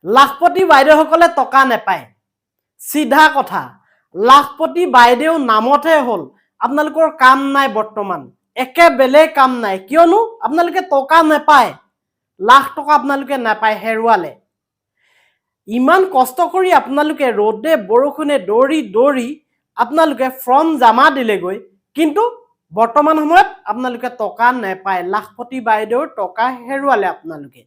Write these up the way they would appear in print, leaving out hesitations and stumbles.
লাখপতি বাইদেউসকলে টকা নেপায় সিধা কথা লাখপতি বাইদেউ নামতহে হল আপোনালোকৰ কাম নাই বৰ্তমান একে বেলেগ কাম নাই কিয়নো আপোনালোকে টকা নেপায় লাখ টকা আপোনালোকে নাপায় হেৰুৱালে ইমান কষ্ট কৰি আপোনালোকে ৰ'দে বৰষুণে দৌৰি দৌৰি আপোনালোকে ফৰ্ম জমা দিলেগৈ কিন্তু বৰ্তমান সময়ত আপোনালোকে টকা নেপায় লাখপতি বাইদেউৰ টকা হেৰুৱালে আপোনালোকে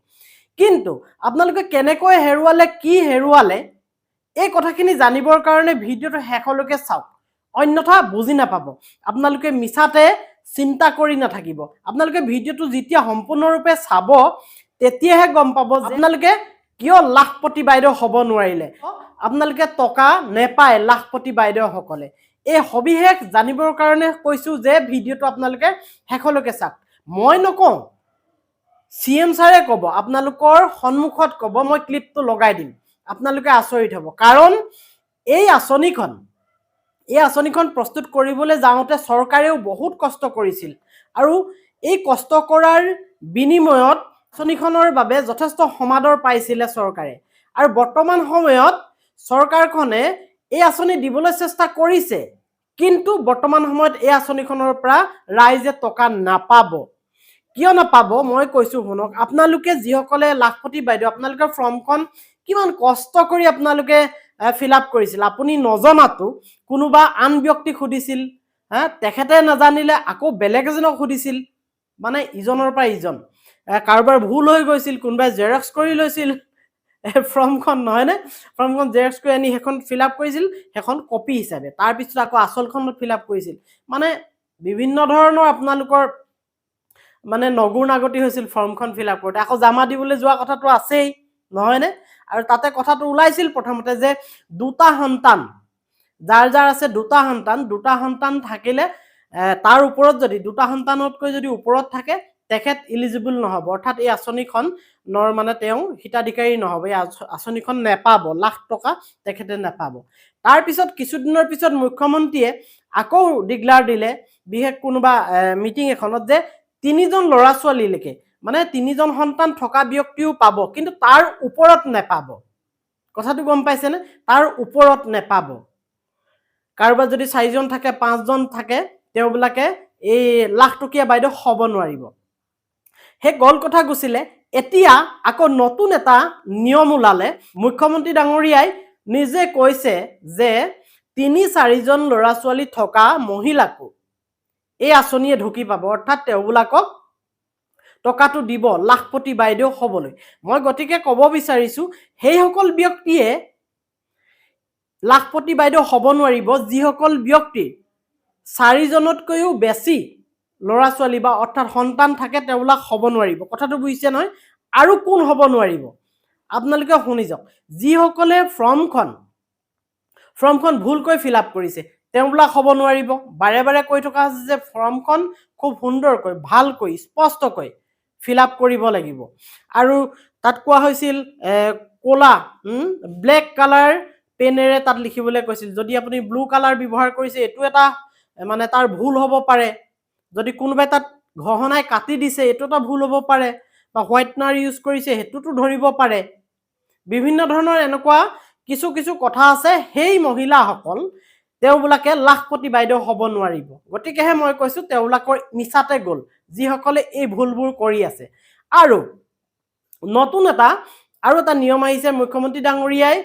কিন্তু আপোনালোকে কেনেকৈ হেৰুৱালে কি হেৰুৱালে এই কথাখিনি জানিবৰ কাৰণে ভিডিঅ'টো শেষলৈকে চাওক অন্যথা বুজি নাপাব আপোনালোকে মিছাতে চিন্তা কৰি নাথাকিব আপোনালোকে ভিডিঅ'টো যেতিয়া সম্পূৰ্ণৰূপে চাব তেতিয়াহে গম পাব যে আপোনালোকে কিয় লাখপতি বাইদেউ হ'ব নোৱাৰিলে আপোনালোকে টকা নেপায় লাখপতি বাইদেউসকলে এই সবিশেষ জানিবৰ কাৰণে কৈছো যে ভিডিঅ'টো আপোনালোকে শেষলৈকে চাওক মই নকওঁ CM ছাৰে ক'ব আপোনালোকৰ সন্মুখত ক'ব মই ক্লিপটো লগাই দিম আপোনালোকে আচৰিত হ'ব কাৰণ এই আঁচনিখন প্ৰস্তুত কৰিবলৈ যাওঁতে চৰকাৰেও বহুত কষ্ট কৰিছিল আৰু এই কষ্ট কৰাৰ বিনিময়ত আঁচনিখনৰ বাবে যথেষ্ট সমাদৰ পাইছিলে চৰকাৰে আৰু বৰ্তমান সময়ত চৰকাৰখনে এই আঁচনি দিবলৈ চেষ্টা কৰিছে কিন্তু বৰ্তমান সময়ত এই আঁচনিখনৰ পৰা ৰাইজে টকা নাপাব কিয় নাপাব মই কৈছো শুনক আপোনালোকে যিসকলে লাখপতি বাইদেউ আপোনালোকৰ ফৰ্মখন কিমান কষ্ট কৰি আপোনালোকে ফিল আপ কৰিছিল আপুনি নজনাতো কোনোবা আন ব্যক্তি খুদিছিল তেখেতে নাজানিলে আকৌ বেলেগ এজনক খুদিছিল মানে ইজনৰ পৰা ইজন কাৰোবাৰ ভুল হৈ গৈছিল কোনোবাই জেৰক্স কৰি লৈছিল ফৰ্মখন নহয়নে ফৰ্মখন জেৰক্স কৰি আনি হেখন ফিল আপ কৰিছিল হেখন কপি হিচাপে তাৰ পিছত আকৌ আসলখন ফিল আপ কৰিছিল মানে বিভিন্ন ধৰণৰ আপোনালোকৰ মানে নগুৰ নাগতি হৈছিল ফৰ্মখন ফিল আপ কৰোঁতে আকৌ জমা দিবলৈ যোৱা কথাটো আছেই নহয়নে আৰু তাতে কথাটো ওলাইছিল প্ৰথমতে যে দুটা সন্তান যাৰ যাৰ আছে দুটা সন্তান থাকিলে তাৰ ওপৰত যদি দুটা সন্তানতকৈ যদি ওপৰত থাকে তেখেত ইলিজিবল নহব অৰ্থাৎ এই আঁচনিখনৰ মানে তেওঁ হিতাধিকাৰী নহব এই আঁচনিখন নেপাব লাখ টকা তেখেতে নেপাব তাৰ পিছত কিছুদিনৰ পিছত মুখ্যমন্ত্ৰীয়ে আকৌ ডিক্লেয়াৰ দিলে বিশেষ কোনোবা মিটিং এখনত যে তিনিজন ল'ৰা ছোৱালীলৈকে মানে তিনিজন সন্তান থকা ব্যক্তিও পাব কিন্তু তাৰ ওপৰত নেপাব কথাটো গম পাইছেনে তাৰ ওপৰত নেপাব কাৰোবাৰ যদি 4জন থাকে 5জন থাকে তেওঁবিলাকে এই লাখ টকীয়া বাইদেউ হ'ব নোৱাৰিব হে গল কথা গুছিলে এতিয়া আকৌ নতুন এটা নিয়ম ওলালে মুখ্যমন্ত্ৰী ডাঙৰীয়াই নিজে কৈছে যে 3-4জন ল'ৰা ছোৱালী থকা মহিলাকো এই আঁচনিয়ে ঢুকি পাব অৰ্থাৎ তেওঁবিলাকক টকাটো দিব লাখপতি বাইদেউ হ'বলৈ মই গতিকে ক'ব বিচাৰিছো সেইসকল ব্যক্তিয়ে লাখপতি বাইদেউ হ'ব নোৱাৰিব যিসকল ব্যক্তি 4জনতকৈও বেছি ল'ৰা ছোৱালী বা অৰ্থাৎ সন্তান থাকে তেওঁবিলাক হ'ব নোৱাৰিব কথাটো বুজিছে নহয় আৰু কোন হ'ব নোৱাৰিব আপোনালোকে শুনি যাওক যিসকলে ফৰ্মখন ভুলকৈ ফিল আপ কৰিছে তেওঁবিলাক হ'ব নোৱাৰিব বাৰে বাৰে কৈ থকা আছে যে ফৰ্মখন খুব সুন্দৰকৈ ভালকৈ স্পষ্টকৈ ফিল আপ কৰিব লাগিব আৰু তাত কোৱা হৈছিল কোলা ব্লেক কালাৰ পেনেৰে তাত লিখিবলৈ কৈছিল যদি আপুনি ব্লু কালাৰ ব্যৱহাৰ কৰিছে এটো এটা মানে তাৰ ভুল হ'ব পাৰে যদি কোনোবাই তাত ঘহনাই কাটি দিছে এটো এটা ভুল হ'ব পাৰে বা হোৱাইটনাৰ ইউজ কৰিছে হেতুটো ধৰিব পাৰে বিভিন্ন ধৰণৰ এনেকুৱা কিছু কথা আছে হেই মহিলাসকল তেওঁবিলাকে লাখপতি বাইদেউ হ'ব নোৱাৰিব গতিকেহে মই কৈছো তেওঁবিলাকৰ মিছাতে গ'ল যিসকলে এই ভুলবোৰ কৰি আছে আৰু নতুন এটা নিয়ম আহিছে মুখ্যমন্ত্ৰী ডাঙৰীয়াই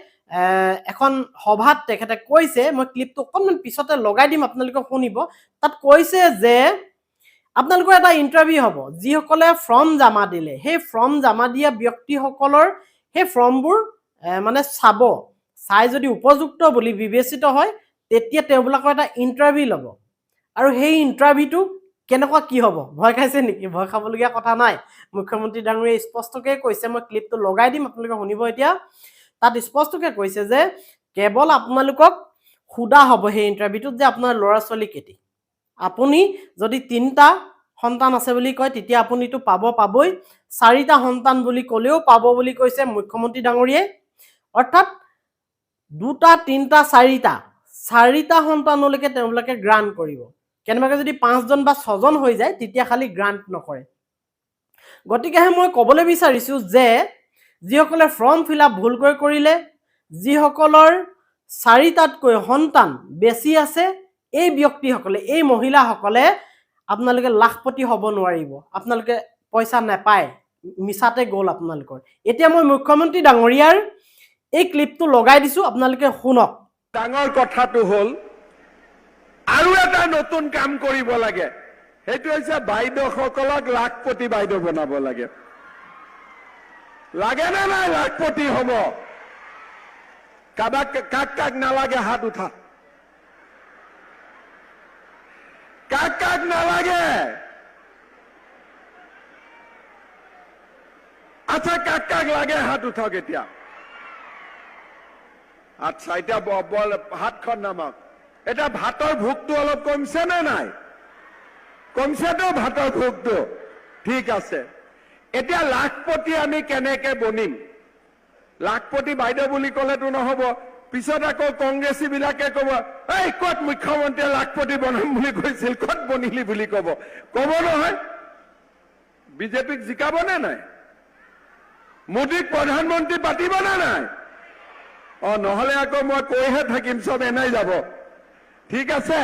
এখন সভাত তেখেতে কৈছে মই ক্লিপটো অকনমান পিছতে লগাই দিম আপোনালোকে শুনিব তাত কৈছে যে আপোনালোকৰ এটা ইন্টাৰভিউ হ'ব যিসকলে ফৰ্ম জমা দিলে সেই ফৰ্ম জমা দিয়া ব্যক্তিসকলৰ সেই ফৰ্মবোৰ মানে চাই যদি উপযুক্ত বুলি বিবেচিত হয় তেতিয়া তেওঁবিলাকৰ এটা ইন্টাৰভিউ ল'ব আৰু সেই ইন্টাৰভিউটো কেনেকুৱা কি হ'ব ভয় খাইছে নেকি ভয় খাবলগীয়া কথা নাই মুখ্যমন্ত্ৰী ডাঙৰীয়াই স্পষ্টকৈ কৈছে মই ক্লিপটো লগাই দিম আপোনালোকে শুনিব এতিয়া তাত স্পষ্টকৈ কৈছে যে কেৱল আপোনালোকক খুদা হ'ব সেই ইন্টাৰভিউটোত যে আপোনাৰ ল'ৰা ছোৱালী কেতি আপুনি যদি 3টা সন্তান আছে বুলি কয় তেতিয়া আপুনিটো পাবই 4টা সন্তান বুলি ক'লেও পাব বুলি কৈছে মুখ্যমন্ত্ৰী ডাঙৰীয়াই অৰ্থাৎ 2টা 3টা 4টা সন্তানলৈকে তেওঁবিলাকে গ্ৰান্ট কৰিব কেনেবাকৈ যদি 5জন বা 6জন হৈ যায় তেতিয়া খালি গ্ৰান্ট নকৰে গতিকেহে মই ক'বলৈ বিচাৰিছো যে যিসকলে ফৰ্ম ফিল আপ ভুলকৈ কৰিলে, যিসকলৰ 4টাতকৈ সন্তান বেছি আছে, এই ব্যক্তিসকলে, এই মহিলাসকলে আপোনালোকে লাখপতি হ'ব নোৱাৰিব, আপোনালোকে পইচা নাপায়, মিছাতে গ'ল আপোনালোকৰ। এতিয়া মই মুখ্যমন্ত্ৰী ডাঙৰীয়াৰ এই ক্লিপটো লগাই দিছো, আপোনালোকে শুনক। ডাঙৰ কথাটো হ'ল আৰু এটা নতুন কাম কৰিব লাগে, সেইটো হৈছে বাইদেউসকলক লাখপতি বাইদেউ বনাব লাগে। লাগে নে নাই লাখপতি হ'ব? কাক কাক নালাগে হাত উঠা। কাক কাক নালাগে? আচ্ছা, কাক কাক লাগে হাত উঠাওক এতিয়া। আচ্ছা, এতিয়া হাতখন নামাওক। এতিয়া ভাতৰ ভোকটো অলপ কমিছে নে নাই? কমিছেতো ভাতৰ ভোকটো? ঠিক আছে। এতিয়া লাখপতি আমি কেনেকে বনিম? লাখপতি বাইদেউ বুলি ক'লেতো নহ'ব। পিছত আকৌ কংগ্ৰেছী বিলাকে ক'ব, এই ক'ত মুখ্যমন্ত্ৰীয়ে লাখপতি বনাম বুলি কৈছিল, ক'ত বনিলি বুলি ক'ব নহয়? বিজেপিক জিকাবনে নাই? মোদীক প্ৰধানমন্ত্ৰী পাতিবনে নাই? নহ'লে আকৌ মই কৈহে থাকিম, চব এনাই যাব। ঠিক আছে?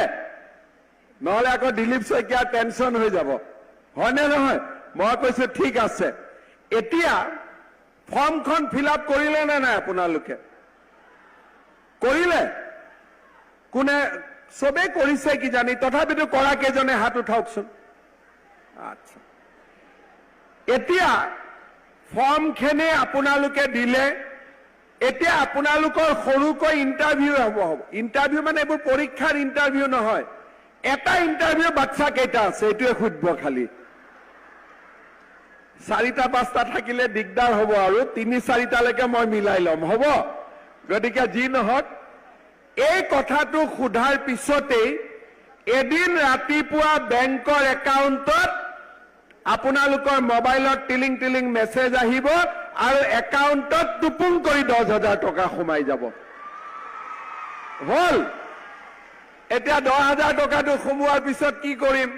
নহ'লে আকৌ দিলীপ শইকীয়াৰ টেনচন হৈ যাব, হয়নে নহয়? মই কৈছো ঠিক আছে। এতিয়া ফৰ্মখন ফিল আপ কৰিলে নে নাই আপোনালোকে? কৰিলে? কোনে? চবেই কৰিছে কিজানি, তথাপিতো কৰা কেইজনে হাত উঠাওকচোন। আচ্ছা, এতিয়া ফৰ্মখিনি আপোনালোকে দিলে। এতিয়া আপোনালোকৰ সৰুকৈ ইণ্টাৰভিউ হ'ব। ইণ্টাৰভিউ মানে এইবোৰ পৰীক্ষাৰ ইণ্টাৰভিউ নহয়। এটা ইণ্টাৰভিউ বাচ্চা কেইটা আছে এইটোৱে সুধিব খালি। 4টা-5টা থাকিলে দিগদাৰ হ'ব, আৰু 3-4টালৈকে মই মিলাই ল'ম, হ'ব? গতিকে যি নহওক, এই কথাটো সোধাৰ পিছতেই এদিন ৰাতিপুৱা বেংকৰ একাউণ্টত আপোনালোকৰ মোবাইলত টিলিং টিলিং মেছেজ আহিব, আৰু একাউণ্টত টুপুং কৰি 10,000 টকা সোমাই যাব। হ'ল? এতিয়া 10,000 টকাটো সোমোৱাৰ পিছত কি কৰিম?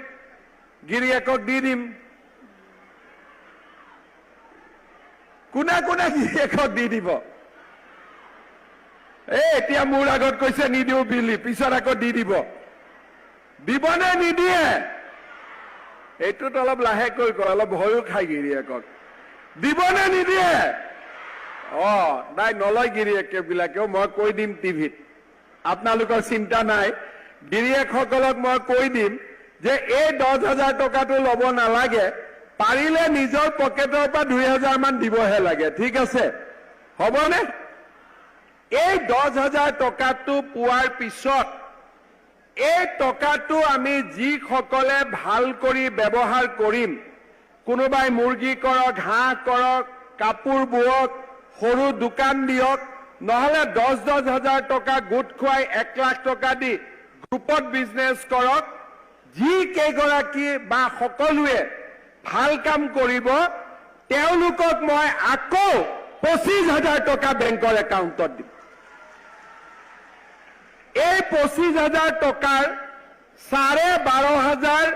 গিৰিয়েকক দি দিম। কোনে কোনে গিৰিয়েকক দি দিব? এতিয়া মোৰ আগত কৈছে নিদিওঁ বুলি, পিছত আকৌ দি দিব। দিবনে নিদিয়ে? এইটোত অলপ লাহেকৈ কয়, অলপ ভয়ো খাই গিৰিয়েকক। দিবনে নিদিয়ে? নাই, নলয় গিৰিয়েকবিলাকেও, মই কৈ দিম টিভিত। আপোনালোকৰ চিন্তা নাই, গিৰিয়েকসকলক মই কৈ দিম যে এই 10,000 টকাটো ল'ব নালাগে, পাৰিলে নিজৰ পকেটৰ পৰা 2,000 মান দিবহে লাগে। ঠিক আছে? হ'বনে? এই 10,000 টকাটো পোৱাৰ পিছত এই টকাটো আমি যিসকলে ভাল কৰি ব্যৱহাৰ কৰিম, কোনোবাই মুৰ্গী কৰক, হাঁহ কৰক, কাপোৰ বোৱক, সৰু দোকান দিয়ক, নহ'লে 10,000 টকা গোট খুৱাই 1 লাখ টকা দি গ্ৰুপত বিজনেছ কৰক, যি কেইগৰাকী বা সকলোৱে ভাল কাম কৰিব, তেওঁলোকক মই আকৌ 25,000 টকা বেংকৰ একাউণ্টত দিম। এই 25,000 টকাৰ 12,500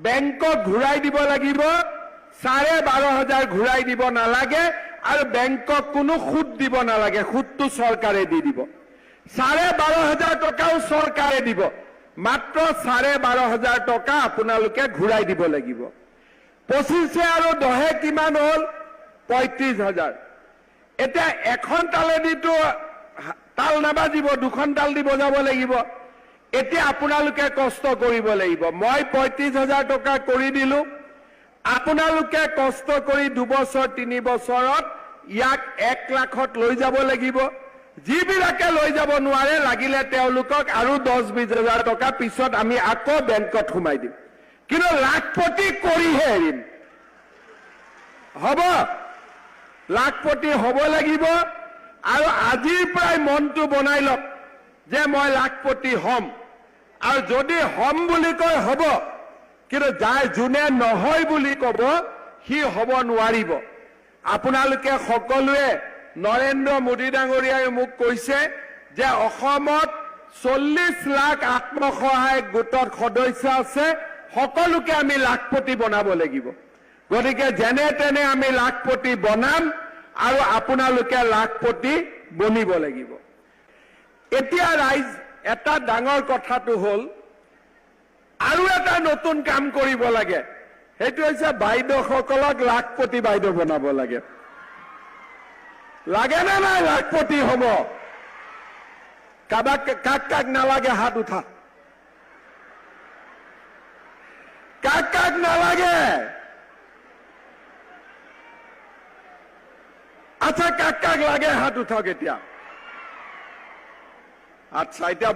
বেংকক ঘূৰাই দিব লাগিব, 12,500 ঘূৰাই দিব নালাগে, আৰু বেংকক কোনো সুদ দিব নালাগে, সুদটো চৰকাৰে দি দিব। 12,500 টকাও চৰকাৰে দিব, মাত্ৰ 12,500 টকা আপোনালোকে ঘূৰাই দিব লাগিব। 25 আৰু 10 কিমান হ'ল? 35,000। এতিয়া এখন তালেদিতো তাল নাবাজিব, 2খন তাল দি বজাব লাগিব। এতিয়া আপোনালোকে কষ্ট কৰিব লাগিব। মই 35,000 টকা কৰি দিলো, আপোনালোকে কষ্ট কৰি 2 বছৰ 3 বছৰত ইয়াক 1 লাখত লৈ যাব লাগিব। যিবিলাকে লৈ যাব নোৱাৰে, লাগিলে তেওঁলোকক আৰু 10-20,000 টকা পিছত আমি আকৌ বেংকত সোমাই দিম, কিন্তু লাখপতি কৰিহে এৰিম। হ'ব? লাখপতি হ'ব লাগিব। আৰু আজিৰ পৰাই মনটো বনাই লওক যে মই লাখপতি হ'ম, আৰু যদি হ'ম বুলি কয় হ'ব, কিন্তু যোনে নহয় বুলি ক'ব সি হ'ব নোৱাৰিব। আপোনালোকে সকলোৱে, নৰেন্দ্ৰ মোদী ডাঙৰীয়াই মোক কৈছে যে অসমত 40 লাখ আত্মসহায়ক গোটৰ সদস্য আছে, সকলোকে আমি লাখপতি বনাব লাগিব। গতিকে যেনে তেনে আমি লাখপতি বনাম, আৰু আপোনালোকে লাখপতি বনিব লাগিব। এতিয়া ৰাইজ এটা ডাঙৰ কথাটো হ'ল আৰু এটা নতুন কাম কৰিব লাগে, সেইটো হৈছে বাইদেউসকলক লাখপতি বাইদেউ বনাব লাগে। লাগে নে নাই লাখপতি হ'ব? কাক কাক নালাগে হাত উঠা। কাক কাক নালাগে? আচ্ছা, কাক কাক লাগে হাত উঠক এতিয়া। আচ্ছা, এতিয়া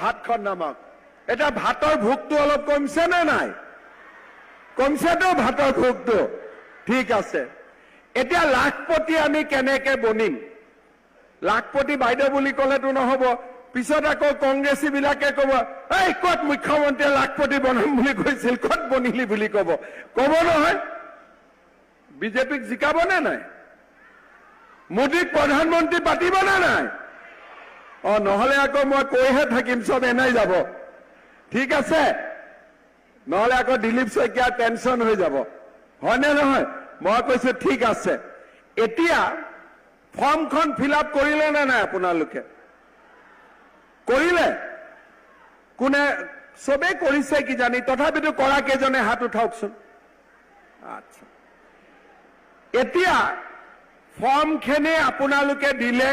হাতখন নামাওক। এতিয়া ভাতৰ ভোকটো অলপ কমিছে নে নাই? কমিছেতো ভাতৰ ভোকটো? ঠিক আছে। এতিয়া লাখপতি আমি কেনেকে বনিম? লাখপতি বাইদেউ বুলি ক'লেতো নহ'ব। পিছত আকৌ কংগ্ৰেছী বিলাকে ক'ব, এই ক'ত মুখ্যমন্ত্ৰীয়ে লাখপতি বনাম বুলি কৈছিল, ক'ত বনিলি বুলি ক'ব নহয়? বিজেপিক জিকাব নে নাই? মোদীক প্ৰধানমন্ত্ৰী পাতিব নে নাই? নহ'লে আকৌ মই কৈহে থাকিম, চব এনাই যাব। ঠিক আছে? নহ'লে আকৌ দিলীপ শইকীয়া টেনচন হৈ যাব, হয়নে নহয়? মই কৈছো ঠিক আছে। এতিয়া ফৰ্মখন ফিল আপ কৰিলে নে নাই আপোনালোকে? কৰিলে? কোনে? চবেই কৰিছে কিজানি, তথাপিতো কৰা কেইজনে হাত উঠাওকচোন। আচ্ছা, এতিয়া ফৰ্মখিনি আপোনালোকে দিলে।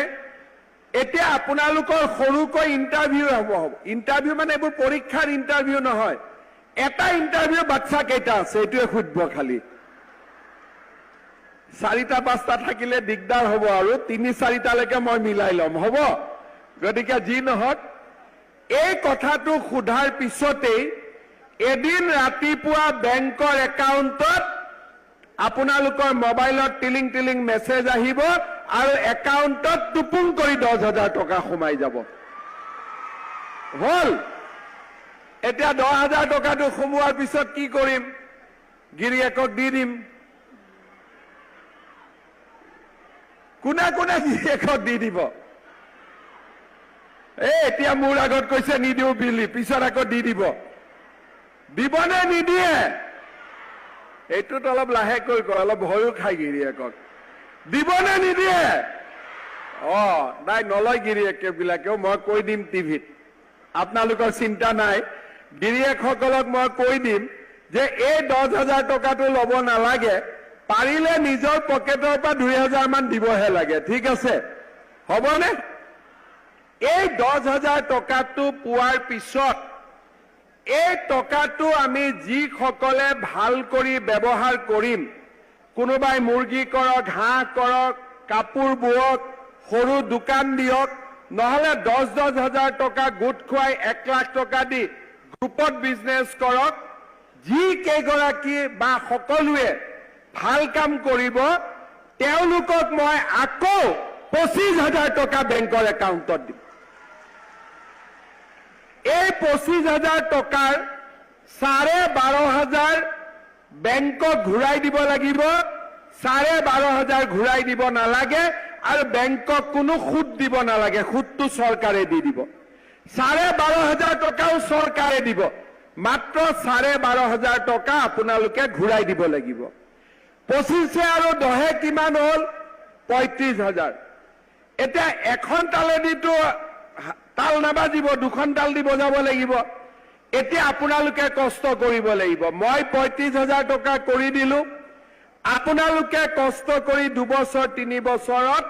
এতিয়া আপোনালোকৰ সৰুকৈ ইণ্টাৰভিউ হ'ব। ইণ্টাৰভিউ মানে এইবোৰ পৰীক্ষাৰ ইণ্টাৰভিউ নহয়। এটা ইণ্টাৰভিউ বাচ্চা কেইটা আছে এইটোৱে সুধিব খালি। 4টা-5টা থাকিলে দিগদাৰ হ'ব, আৰু 3-4টালৈকে মই মিলাই ল'ম, হ'ব? গতিকে যি নহওক, এই কথাটো সোধাৰ পিছতেই এদিন ৰাতিপুৱা বেংকৰ একাউণ্টত আপোনালোকৰ মোবাইলত টিলিং টিলিং মেছেজ আহিব, আৰু একাউণ্টত টুপুং কৰি 10,000 টকা সোমাই যাব। হ'ল? এতিয়া 10,000 টকাটো সোমোৱাৰ পিছত কি কৰিম? গিৰিয়েকক দি দিম। কোনে কোনে গিৰিয়েকক দি দিব? এতিয়া মোৰ আগত কৈছে নিদিওঁ বুলি, পিছত আকৌ দি দিব। দিবনে নিদিয়ে? এইটোত অলপ লাহেকৈ কয়, অলপ ভয়ো খাই গিৰিয়েকক। দিবনে নিদিয়ে? নাই, নলয় গিৰিয়েকবিলাকেও, মই কৈ দিম টিভিত। আপোনালোকৰ চিন্তা নাই, গিৰিয়েকসকলক মই কৈ দিম যে এই 10,000 টকাটো ল'ব নালাগে, পাৰিলে নিজৰ পকেটৰ পৰা 2,000 মান দিবহে লাগে। ঠিক আছে? হ'বনে? এই 10,000 টকাটো পোৱাৰ পিছত এই টকাটো আমি যিসকলে ভাল কৰি ব্যৱহাৰ কৰিম, কোনোবাই মুৰ্গী কৰক, হাঁহ কৰক, কাপোৰ বোৱক, সৰু দোকান দিয়ক, নহ'লে 10,000 টকা গোট খুৱাই 1 লাখ টকা দি গ্ৰুপত বিজনেছ কৰক, যি কেইগৰাকী বা সকলোৱে ভাল কাম কৰিব, তেওঁলোকক মই আকৌ 25,000 টকা বেংকৰ একাউণ্টত দিম। এই 25,000 টকাৰ 12,500 বেংকক ঘূৰাই দিব লাগিব। 12,500 ঘূৰাই দিব নালাগে, আৰু বেংকক কোনো সুদ দিব নালাগে, সুদটো চৰকাৰে দি দিব। 12,500 টকাও চৰকাৰে দিব, মাত্ৰ 12,500 টকা আপোনালোকে ঘূৰাই দিব লাগিব। 25 আৰু 10 কিমান হ'ল? 35,000। এতিয়া এখন তালেদিতো তাল নাবাজিব, 2খন তাল দি বজাব লাগিব। এতিয়া আপোনালোকে কষ্ট কৰিব লাগিব। মই 35,000 টকা কৰি দিলো, আপোনালোকে কষ্ট কৰি 2 বছৰ 3 বছৰত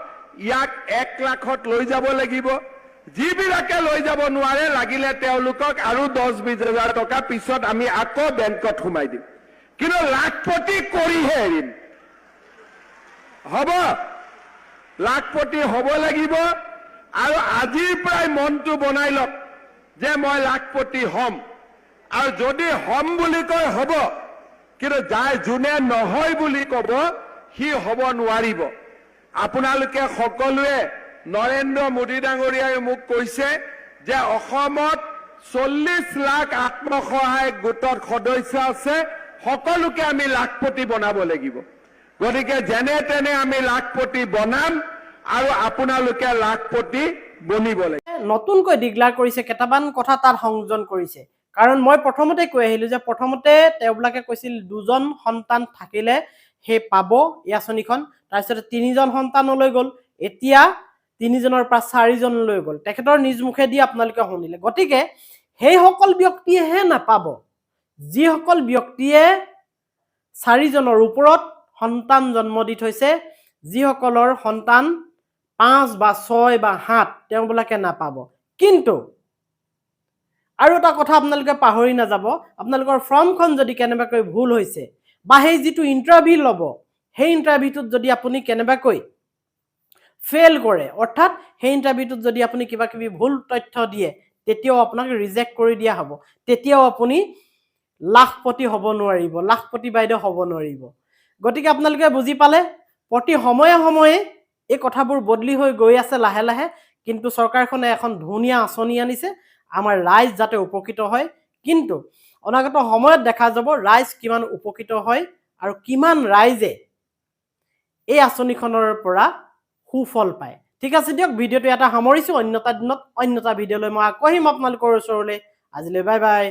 ইয়াক 1 লাখত লৈ যাব লাগিব। যিবিলাকে লৈ যাব নোৱাৰে, লাগিলে তেওঁলোকক আৰু 10-20,000 টকা পিছত আমি আকৌ বেংকত সোমাই দিম, কিন্তু লাখপতি কৰিহে এৰিম। হ'ব? লাখপতি হ'ব লাগিব। আৰু আজিৰ পৰাই মনটো বনাই লওক যে মই লাখপতি হ'ম, আৰু যদি হ'ম বুলি কয় হ'ব, কিন্তু যোনে নহয় বুলি ক'ব সি হ'ব নোৱাৰিব। আপোনালোকে সকলোৱে, নৰেন্দ্ৰ মোদী ডাঙৰীয়াই মোক কৈছে যে অসমত 40 লাখ আত্মসহায়ক গোটৰ সদস্য আছে, সকলোকে আমি লাখপতি বনাব লাগিব। গতিকে যেনে তেনে আমি লাখপতি বনাম, আৰু আপোনালোকে লাখপতি বনিব লাগিব। নতুনকৈ ডিক্লেয়াৰ কৰিছে, কেইটামান কথা তাত সংযোজন কৰিছে। কাৰণ মই প্ৰথমতে কৈ আহিলো যে প্ৰথমতে তেওঁবিলাকে কৈছিল 2জন সন্তান থাকিলে সেই পাব এই আঁচনিখন। তাৰপিছতে 3জন সন্তানলৈ গ'ল, এতিয়া 3জনৰ পৰা 4জনলৈ গ'ল। তেখেতৰ নিজ মুখেদি আপোনালোকে শুনিলে। গতিকে সেইসকল ব্যক্তিয়েহে নাপাব যিসকল ব্যক্তিয়ে 4জনৰ ওপৰত সন্তান জন্ম দি থৈছে, যিসকলৰ সন্তান 5 বা 6 বা 7 তেওঁবিলাকে নাপাব। কিন্তু আৰু এটা কথা আপোনালোকে পাহৰি নাযাব, আপোনালোকৰ ফৰ্মখন যদি কেনেবাকৈ ভুল হৈছে বা সেই যিটো ইণ্টাৰভিউ ল'ব, সেই ইণ্টাৰভিউটোত যদি আপুনি কেনেবাকৈ ফেইল কৰে, অৰ্থাৎ সেই ইণ্টাৰভিউটোত যদি আপুনি কিবা কিবি ভুল তথ্য দিয়ে, তেতিয়াও আপোনাক ৰিজেক্ট কৰি দিয়া হ'ব। তেতিয়াও আপুনি লাখপতি হ'ব নোৱাৰিব, লাখপতি বাইদেউ হ'ব নোৱাৰিব। গতিকে আপোনালোকে বুজি পালে, প্ৰতি সময়ে সময়ে এই কথাবোৰ বদলি হৈ গৈ আছে লাহে লাহে। কিন্তু চৰকাৰখনে এখন ধুনীয়া আঁচনি আনিছে, আমাৰ ৰাইজ যাতে উপকৃত হয়। কিন্তু অনাগত সময়ত দেখা যাব ৰাইজ কিমান উপকৃত হয় আৰু কিমান ৰাইজে এই আঁচনিখনৰ পৰা সুফল পায়। ঠিক আছে দিয়ক, ভিডিঅ'টো এটা সামৰিছোঁ। অন্য এটা দিনত অন্য এটা ভিডিঅ'লৈ মই আকৌ আহিম আপোনালোকৰ ওচৰলৈ। আজিলৈ বাই বাই।